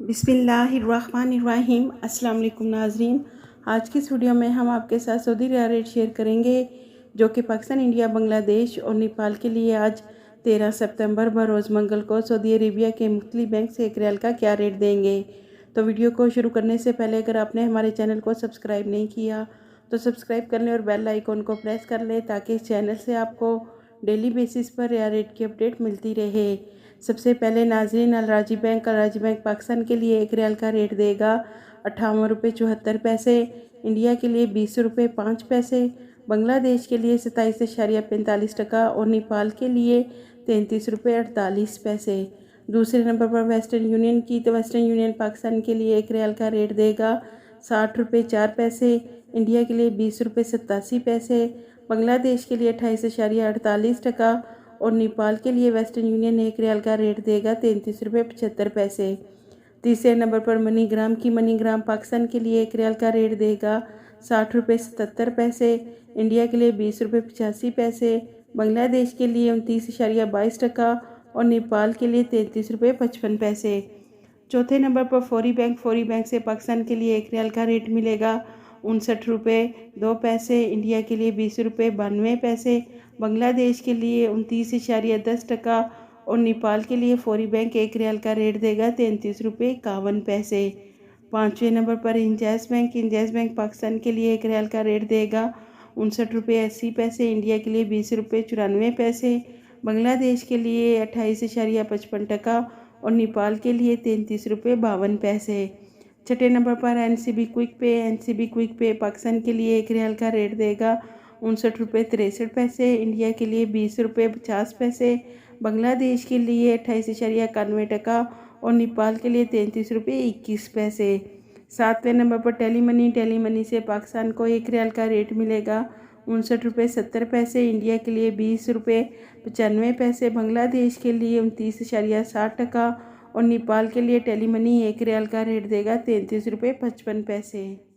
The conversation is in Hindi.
बिस्मिल्लाहिर्रहमानिर्रहीम। अस्सलाम वालेकुम नाज़रीन, आज की इस वीडियो में हम आपके साथ सऊदी रियाल रेट शेयर करेंगे जो कि पाकिस्तान, इंडिया, बांग्लादेश और नेपाल के लिए आज 13 सितंबर बरोज़ मंगल को सऊदी अरेबिया के मुख्तलिफ बैंक से एक रियाल का क्या रेट देंगे। तो वीडियो को शुरू करने से पहले अगर आपने हमारे चैनल को सब्सक्राइब नहीं किया तो सब्सक्राइब कर लें और बेल आइकन को प्रेस कर लें ताकि इस चैनल से आपको डेली बेसिस पर रियाल रेट की अपडेट मिलती रहे। सबसे पहले नाज़रीन, अल राजी बैंक पाकिस्तान के लिए एक रियाल का रेट देगा 58 रुपये 74 पैसे, इंडिया के लिए 20 रुपये 5 पैसे, बांग्लादेश के लिए 27.45 और नेपाल के लिए 33 रुपये 48 पैसे। दूसरे नंबर पर वेस्टर्न यूनियन की, तो वेस्टर्न यूनियन पाकिस्तान के लिए एक रियाल का रेट देगा 60 रुपये 4 पैसे, इंडिया के लिए 20 रुपये 87 पैसे, बांग्लादेश के लिए 28.48 और नेपाल के लिए वेस्टर्न यूनियन एक रियाल का रेट देगा 33 रुपये 75 पैसे। तीसरे नंबर पर मनीग्राम की, मनीग्राम पाकिस्तान के लिए एक रियाल का रेट देगा 60 रुपये 77 पैसे, इंडिया के लिए 20 रुपये 85 पैसे, बांग्लादेश के लिए 29.22 और नेपाल के लिए 33 रुपये 55 पैसे। चौथे नंबर पर फौरी बैंक से पाकिस्तान के लिए एक रियाल का रेट मिलेगा 59 रुपये 2 पैसे, इंडिया के लिए 20 रुपये 92 पैसे, बांग्लादेश के लिए 29.10 और नेपाल के लिए फौरी बैंक एक रियाल का रेट देगा 33 रुपये 51 पैसे। पाँचवें नंबर पर इंजाज बैंक पाकिस्तान के लिए एक रियाल का रेट देगा 59 रुपये 80 पैसे, इंडिया के लिए 20 रुपये 94 पैसे, बांग्लादेश के लिए 28.55 और नेपाल के लिए 33 रुपये 52 पैसे। छठे नंबर पर एनसीबी क्विक पे पाकिस्तान के लिए एक रियाल का रेट देगा 59 रुपये 63 पैसे, इंडिया के लिए 20 रुपये 50 पैसे, बांग्लादेश के लिए 28.91 और नेपाल के लिए 33 रुपये 21 पैसे। सातवें नंबर पर टेली मनी से पाकिस्तान को एक रियाल का रेट मिलेगा 59 रुपये 70 पैसे, इंडिया के लिए 20 रुपये 95 पैसे, बांग्लादेश के लिए 29.60 और नेपाल के लिए टेली मनी एक रियाल का रेट देगा 33 रुपये 55 पैसे।